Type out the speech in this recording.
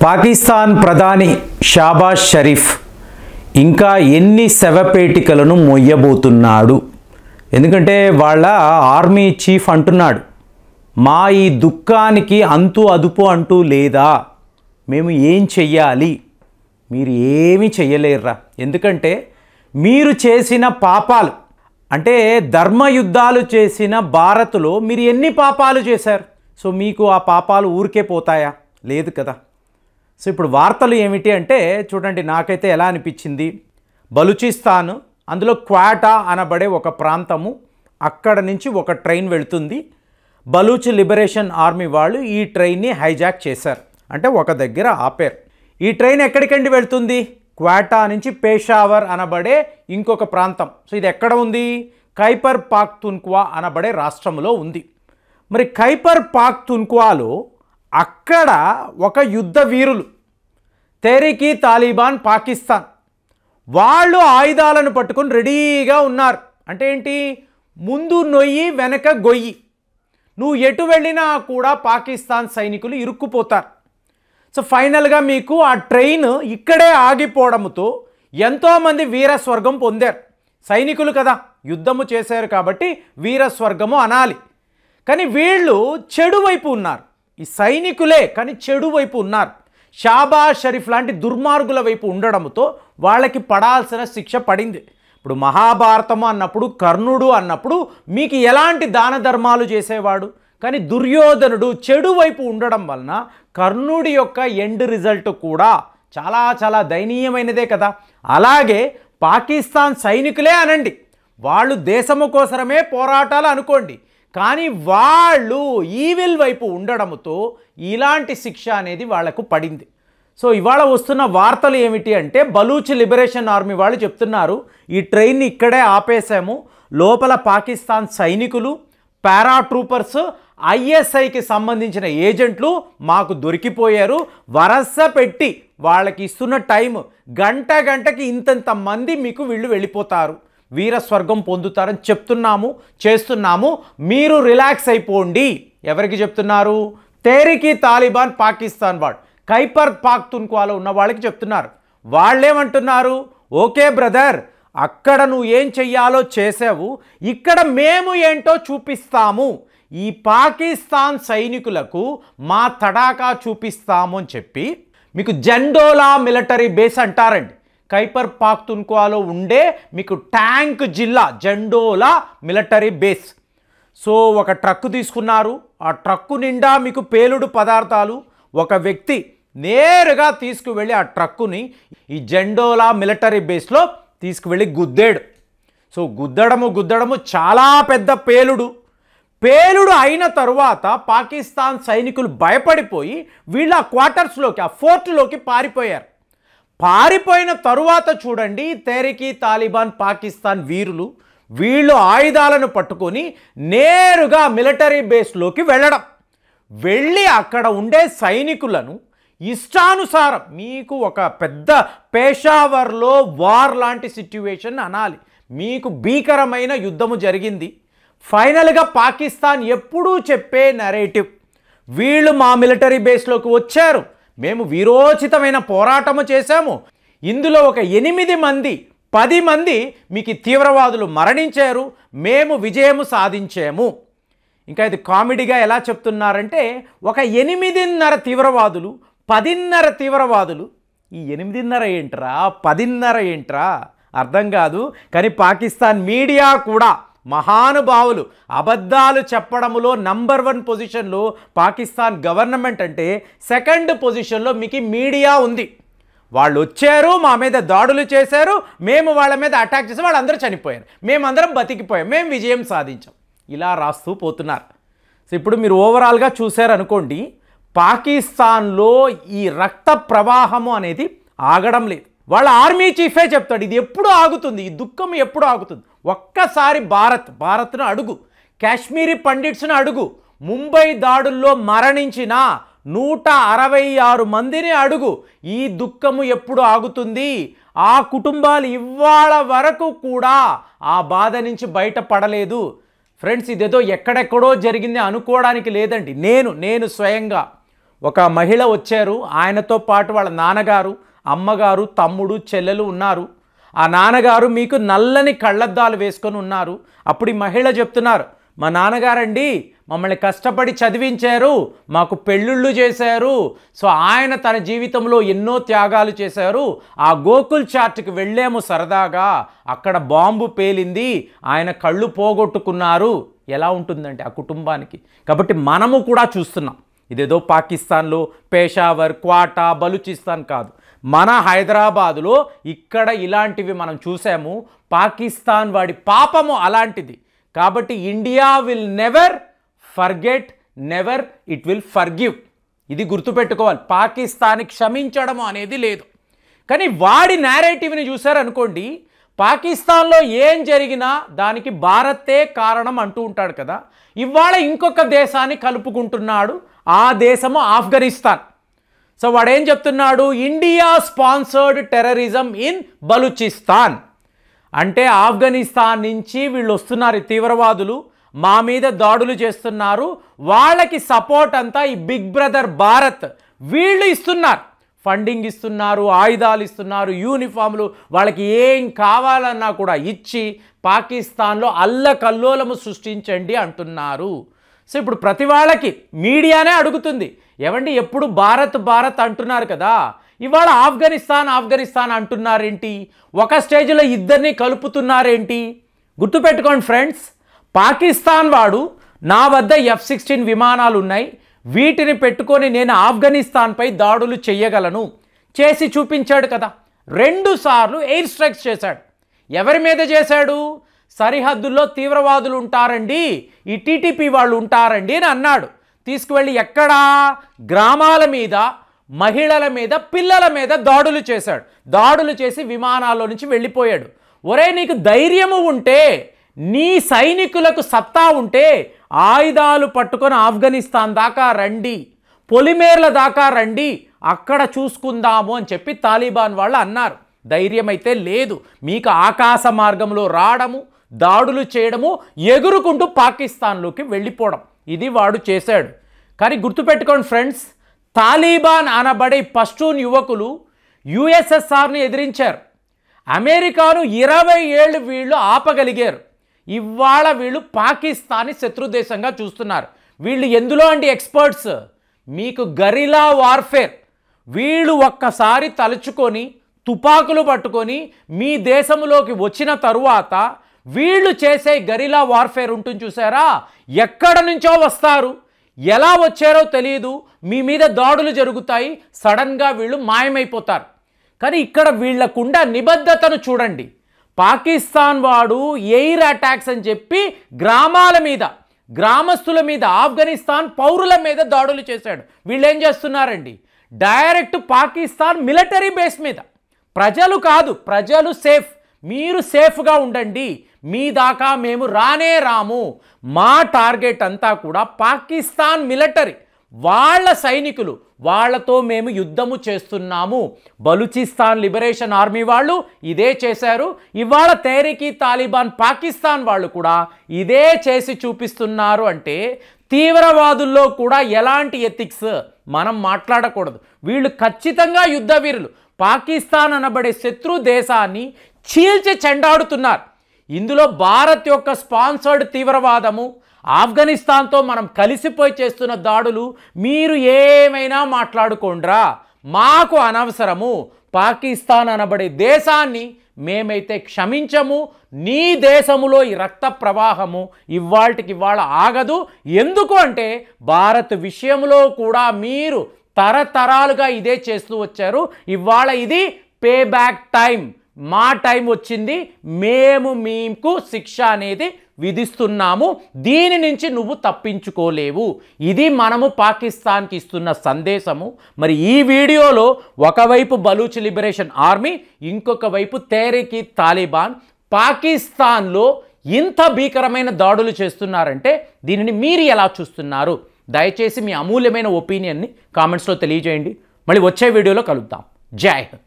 పాకిస్తాన్ ప్రధాని షాబాజ్ షరీఫ్ ఇంకా ఎన్ని శవపేటికలను మొయ్యబోతున్నాడు? ఎందుకంటే వాళ్ళ ఆర్మీ చీఫ్ అంటున్నాడు, మా ఈ దుఃఖానికి అంతు అదుపు అంటూ లేదా, మేము ఏం చెయ్యాలి? మీరు ఏమీ చెయ్యలేరురా. ఎందుకంటే మీరు చేసిన పాపాలు, అంటే ధర్మయుద్ధాలు చేసిన భారత్లో మీరు ఎన్ని పాపాలు చేశారు? సో మీకు ఆ పాపాలు ఊరికే పోతాయా? లేదు కదా. సో ఇప్పుడు వార్తలు ఏమిటి అంటే చూడండి, నాకైతే ఎలా అనిపించింది, బలూచిస్తాన్ అందులో క్వాటా అనబడే ఒక ప్రాంతము, అక్కడ నుంచి ఒక ట్రైన్ వెళుతుంది. బలూచ్ లిబరేషన్ ఆర్మీ వాళ్ళు ఈ ట్రైన్ని హైజాక్ చేశారు, అంటే ఒక దగ్గర ఆపారు. ఈ ట్రైన్ ఎక్కడికండి వెళ్తుంది? క్వాటా నుంచి పేషావర్ అనబడే ఇంకొక ప్రాంతం. సో ఇది ఎక్కడ ఉంది? ఖైబర్ పాఖ్తూన్ఖ్వా అనబడే రాష్ట్రంలో ఉంది. మరి ఖైబర్ పాఖ్తూన్ఖ్వాలో అక్కడ ఒక యుద్ధ వీరులు తెహ్రీక్ ఈ తాలిబాన్ పాకిస్తాన్ వాళ్ళు ఆయుధాలను పట్టుకొని రెడీగా ఉన్నారు. అంటే ఏంటి? ముందు నొయ్యి వెనక గొయ్యి, నువ్వు ఎటు వెళ్ళినా కూడా పాకిస్తాన్ సైనికులు ఇరుక్కుపోతారు. సో ఫైనల్గా మీకు ఆ ట్రైన్ ఇక్కడే ఆగిపోవడంతో ఎంతోమంది వీరస్వర్గం పొందారు. సైనికులు కదా, యుద్ధము చేశారు కాబట్టి వీరస్వర్గము అనాలి. కానీ వీళ్ళు చెడు వైపు ఉన్నారు. ఈ సైనికులే కానీ చెడు వైపు ఉన్నారు. షాబాజ్ షరీఫ్ లాంటి దుర్మార్గుల వైపు ఉండడంతో వాళ్ళకి పడాల్సిన శిక్ష పడింది. ఇప్పుడు మహాభారతము అన్నప్పుడు, కర్ణుడు అన్నప్పుడు మీకు ఎలాంటి దాన ధర్మాలు చేసేవాడు? కానీ దుర్యోధనుడు చెడు వైపు ఉండడం వలన కర్ణుడి యొక్క ఎండ్ రిజల్ట్ కూడా చాలా చాలా దయనీయమైనదే కదా. అలాగే పాకిస్తాన్ సైనికులే అనండి, వాళ్ళు దేశము కోసమే పోరాటాలు అనుకోండి, కానీ వాళ్ళు ఈవిల్ వైపు ఉండడంతో ఇలాంటి శిక్ష అనేది వాళ్లకు పడింది. సో ఇవాళ వస్తున్న వార్తలు ఏమిటి అంటే, బలూచ్ లిబరేషన్ ఆర్మీ వాళ్ళు చెప్తున్నారు, ఈ ట్రైన్ని ఇక్కడే ఆపేశాము, లోపల పాకిస్తాన్ సైనికులు, పారాట్రూపర్స్, ఐఎస్ఐకి సంబంధించిన ఏజెంట్లు మాకు దొరికిపోయారు. వరస పెట్టి వాళ్ళకి ఇస్తున్న టైం గంటకి ఇంతంత మంది మీకు వీళ్ళు వెళ్ళిపోతారు, వీరస్వర్గం పొందుతారని చెప్తున్నాము, చేస్తున్నాము, మీరు రిలాక్స్ అయిపోండి. ఎవరికి చెప్తున్నారు? తెహ్రీక్ ఈ తాలిబాన్ పాకిస్తాన్ వాడు ఖైబర్ పాఖ్తూన్ఖ్వాలో ఉన్న వాళ్ళకి చెప్తున్నారు. వాళ్ళేమంటున్నారు? ఓకే బ్రదర్, అక్కడ నువ్వు ఏం చెయ్యాలో చేసావు, ఇక్కడ మేము ఏంటో చూపిస్తాము, ఈ పాకిస్తాన్ సైనికులకు మా తడాకా చూపిస్తాము అని చెప్పి మీకు జెండోలా మిలిటరీ బేస్ అంటారండి. ఖైబర్ పాఖ్తూన్ఖ్వాలో ఉండే మీకు ట్యాంక్ జిల్లా జెండోలా మిలిటరీ బేస్. సో ఒక ట్రక్కు తీసుకున్నారు, ఆ ట్రక్కు నిండా మీకు పేలుడు పదార్థాలు, ఒక వ్యక్తి నేరుగా తీసుకువెళ్ళి ఆ ట్రక్కుని ఈ జెండోలా మిలిటరీ బేస్లో తీసుకువెళ్ళి గుద్దాడు. సో గుద్దడము చాలా పెద్ద పేలుడు అయిన తరువాత పాకిస్తాన్ సైనికులు భయపడిపోయి వీళ్ళ క్వార్టర్స్లోకి, ఆ ఫోర్ట్లోకి పారిపోయారు. పారిపోయిన తరువాత చూడండి, తెహ్రీక్ ఈ తాలిబాన్ పాకిస్తాన్ వీరులు వీళ్ళు ఆయుధాలను పట్టుకొని నేరుగా మిలిటరీ బేస్లోకి వెళ్ళి అక్కడ ఉండే సైనికులను ఇష్టానుసారం, మీకు ఒక పెద్ద పేషావర్లో వార్ లాంటి సిట్యువేషన్ అనాలి, మీకు భీకరమైన యుద్ధము జరిగింది. ఫైనల్గా పాకిస్తాన్ ఎప్పుడూ చెప్పే నరేటివ్, వీళ్ళు మా మిలిటరీ బేస్లోకి వచ్చారు, మేము వీరోచితమైన పోరాటము చేశాము, ఇందులో ఒక 8 మంది 10 మంది మీకు తీవ్రవాదులు మరణించారు, మేము విజయము సాధించాము. ఇంకా ఇది కామెడీగా ఎలా చెప్తున్నారంటే, ఒక 8.5 తీవ్రవాదులు 10.5 తీవ్రవాదులు, ఈ 8.5 ఏంట్రా 10.5 ఏంట్రా అర్థం కాదు. కానీ పాకిస్తాన్ మీడియా కూడా మహానుభావులు, అబద్ధాలు చెప్పడంలో నంబర్ 1 పొజిషన్లో పాకిస్తాన్ గవర్నమెంట్ అంటే, సెకండ్ పొజిషన్లో మీకు మీడియా ఉంది. వాళ్ళు వచ్చారు, మా మీద దాడులు చేశారు, మేము వాళ్ళ మీద అటాక్ చేసి వాళ్ళందరూ చనిపోయారు, మేమందరం బతికిపోయాం, మేము విజయం సాధించాం, ఇలా రాస్తూ పోతున్నారు. సో ఇప్పుడు మీరు ఓవరాల్గా చూశారనుకోండి, పాకిస్తాన్లో ఈ రక్త ప్రవాహము అనేది ఆగడం లేదు. వాళ్ళ ఆర్మీ చీఫే చెప్తాడు, ఇది ఎప్పుడు ఆగుతుంది, ఈ దుఃఖం ఎప్పుడు ఆగుతుంది? ఒక్కసారి భారత్ను అడుగు, కాశ్మీరీ పండిట్స్ను అడుగు, ముంబై దాడుల్లో మరణించిన 166 మందిని అడుగు, ఈ దుఃఖము ఎప్పుడు ఆగుతుంది? ఆ కుటుంబాలు ఇవాళ వరకు కూడా ఆ బాధ నుంచి బయటపడలేదు. ఫ్రెండ్స్, ఇదేదో ఎక్కడెక్కడో జరిగింది అనుకోవడానికి లేదండి. నేను స్వయంగా ఒక మహిళ వచ్చారు, ఆయనతో పాటు వాళ్ళ నాన్నగారు, అమ్మగారు, తమ్ముడు, చెల్లెలు ఉన్నారు. ఆ నాన్నగారు మీకు నల్లని కళ్ళద్దాలు వేసుకొని ఉన్నారు. అప్పుడు ఈ మహిళ చెప్తున్నారు, మా నాన్నగారండి మమ్మల్ని కష్టపడి చదివించారు, మాకు పెళ్ళిళ్ళు చేశారు. సో ఆయన తన జీవితంలో ఎన్నో త్యాగాలు చేశారు. ఆ గోకుల్ చాట్కి వెళ్ళాము సరదాగా, అక్కడ బాంబు పేలింది, ఆయన కళ్ళు పోగొట్టుకున్నారు. ఎలా ఉంటుందంటే ఆ కుటుంబానికి. కాబట్టి మనము కూడా చూస్తున్నాం, ఇదేదో పాకిస్తాన్లో పేషావర్, క్వాటా, బలూచిస్తాన్ కాదు, మన హైదరాబాదులో ఇక్కడ ఇలాంటివి మనం చూసాము. పాకిస్తాన్ వాడి పాపము అలాంటిది. కాబట్టి India will never forget, never it will forgive. ఇది గుర్తుపెట్టుకోవాలి. పాకిస్తాన్ని క్షమించడం అనేది లేదు. కానీ వాడి నేరేటివ్ని చూసారనుకోండి, పాకిస్తాన్లో ఏం జరిగినా దానికి భారతే కారణం అంటూ ఉంటాడు కదా. ఇవాళ ఇంకొక దేశాన్ని కలుపుకుంటున్నాడు, ఆ దేశము ఆఫ్ఘనిస్తాన్. సో వాడేం చెప్తున్నాడు, India sponsored terrorism in Balochistan. అంటే ఆఫ్ఘనిస్తాన్ నుంచి వీళ్ళు వస్తున్నారు, తీవ్రవాదులు మా మీద దాడులు చేస్తున్నారు, వాళ్ళకి సపోర్ట్ అంతా ఈ బిగ్ బ్రదర్ భారత్ వీళ్ళు ఇస్తున్నారు. ఫండింగ్ ఇస్తున్నారు, ఆయుధాలు ఇస్తున్నారు, యూనిఫామ్లు, వాళ్ళకి ఏం కావాలన్నా కూడా ఇచ్చి పాకిస్తాన్లో అల్లకల్లోలము సృష్టించండి అంటున్నారు. సో ఇప్పుడు ప్రతి వాళ్ళకి మీడియానే అడుగుతుంది, ఏమండి ఎప్పుడు భారత్ భారత్ అంటున్నారు కదా, ఇవాళ ఆఫ్ఘనిస్తాన్ ఆఫ్ఘనిస్తాన్ అంటున్నారేంటి, ఒక స్టేజ్లో ఇద్దరిని కలుపుతున్నారేంటి? గుర్తుపెట్టుకోండి ఫ్రెండ్స్, పాకిస్తాన్ వాడు నా వద్ద F-16 విమానాలు ఉన్నాయి, వీటిని పెట్టుకొని నేను ఆఫ్ఘనిస్తాన్పై దాడులు చేయగలను, చేసి చూపించాడు కదా. 2 సార్లు ఎయిర్ స్ట్రైక్స్ చేశాడు. ఎవరి మీద చేశాడు? సరిహద్దుల్లో తీవ్రవాదులు ఉంటారండి, ఈ టీటీపీ వాళ్ళు ఉంటారండి అని అన్నాడు. తీసుకువెళ్ళి ఎక్కడా గ్రామాల మీద, మహిళల మీద, పిల్లల మీద దాడులు చేశాడు. దాడులు చేసి విమానాల్లో నుంచి వెళ్ళిపోయాడు. ఒరే నీకు ధైర్యము ఉంటే, నీ సైనికులకు సత్తా ఉంటే ఆయుధాలు పట్టుకొని ఆఫ్ఘనిస్తాన్ దాకా రండి, పొలిమేర్ల దాకా రండి, అక్కడ చూసుకుందాము అని చెప్పి తాలిబాన్ వాళ్ళు అన్నారు. ధైర్యం అయితే లేదు. మీకు ఆకాశ మార్గంలో రావడము, దాడులు చేయడము, ఎగురుకుంటూ పాకిస్తాన్లోకి వెళ్ళిపోవడం, ఇది వాడు చేశాడు. కానీ గుర్తుపెట్టుకోండి ఫ్రెండ్స్, తాలిబాన్ అనబడే పష్తూన్ యువకులు యుఎస్ఎస్ఆర్ని ఎదిరించారు. అమెరికాను 20 ఏళ్ళు వీళ్ళు ఆపగలిగారు. ఇవాళ వీళ్ళు పాకిస్తాన్ని శత్రుదేశంగా చూస్తున్నారు. వీళ్ళు ఎందులో అండి ఎక్స్పర్ట్స్? మీకు గరిలా వార్ఫేర్. వీళ్ళు ఒక్కసారి తలుచుకొని తుపాకులు పట్టుకొని మీ దేశంలోకి వచ్చిన తరువాత వీళ్ళు చేసే గరిలా వార్ఫేర్ ఉంటుంది చూసారా, ఎక్కడ నుంచో వస్తారు, ఎలా వచ్చారో తెలియదు, మీ మీద దాడులు జరుగుతాయి, సడన్గా వీళ్ళు మాయమైపోతారు. కానీ ఇక్కడ వీళ్ళకుండా నిబద్ధతను చూడండి. పాకిస్తాన్ వాడు ఎయిర్ అటాక్స్ అని చెప్పి గ్రామాల మీద, గ్రామస్తుల మీద, ఆఫ్ఘనిస్తాన్ పౌరుల మీద దాడులు చేశాడు. వీళ్ళు ఏం చేస్తున్నారండి, డైరెక్ట్ పాకిస్తాన్ మిలిటరీ బేస్ మీద. ప్రజలు కాదు, ప్రజలు సేఫ్, మీరు సేఫ్గా ఉండండి, మీ దాకా మేము రానే రాము. మా టార్గెట్ అంతా కూడా పాకిస్తాన్ మిలిటరీ, వాళ్ళ సైనికులు, వాళ్ళతో మేము యుద్ధము చేస్తున్నాము. బలూచిస్తాన్ లిబరేషన్ ఆర్మీ వాళ్ళు ఇదే చేశారు. ఇవాళ తెహ్రీక్ తాలిబాన్ పాకిస్తాన్ వాళ్ళు కూడా ఇదే చేసి చూపిస్తున్నారు. అంటే తీవ్రవాదుల్లో కూడా ఎలాంటి ఎథిక్స్ మనం మాట్లాడకూడదు. వీళ్ళు ఖచ్చితంగా యుద్ధ వీరులు. పాకిస్తాన్ అనబడే శత్రు దేశాన్ని చీల్చి చెండాడుతున్నారు. ఇందులో భారత్ యొక్క స్పాన్సర్డ్ తీవ్రవాదము, ఆఫ్ఘనిస్తాన్తో మనం కలిసిపోయి చేస్తున్న దాడులు, మీరు ఏమైనా మాట్లాడుకోండ్రా, మాకు అనవసరము. పాకిస్తాన్ అనబడే దేశాన్ని మేమైతే క్షమించము. నీ దేశములో ఈ రక్త ప్రవాహము ఇవాళకి ఇవాళ ఆగదు. ఎందుకు అంటే భారత్ విషయంలో కూడా మీరు తరతరాలుగా ఇదే చేస్తూ వచ్చారు. ఇవాళ ఇది పే బ్యాక్ టైం, మా టైం వచ్చింది, మేము మీకు శిక్ష అనేది విధిస్తున్నాము, దీని నుంచి నువ్వు తప్పించుకోలేవు. ఇది మనము పాకిస్తాన్కి ఇస్తున్న సందేశము. మరి ఈ వీడియోలో ఒకవైపు బలూచ్ లిబరేషన్ ఆర్మీ, ఇంకొక వైపు తెహ్రీక్ తాలిబాన్ పాకిస్తాన్లో ఇంత భీకరమైన దాడులు చేస్తున్నారంటే దీనిని మీరు ఎలా చూస్తున్నారు? దయచేసి మీ అమూల్యమైన ఒపీనియన్ని కామెంట్స్లో తెలియజేయండి. మళ్ళీ వచ్చే వీడియోలో కలుద్దాం. జై హింద్.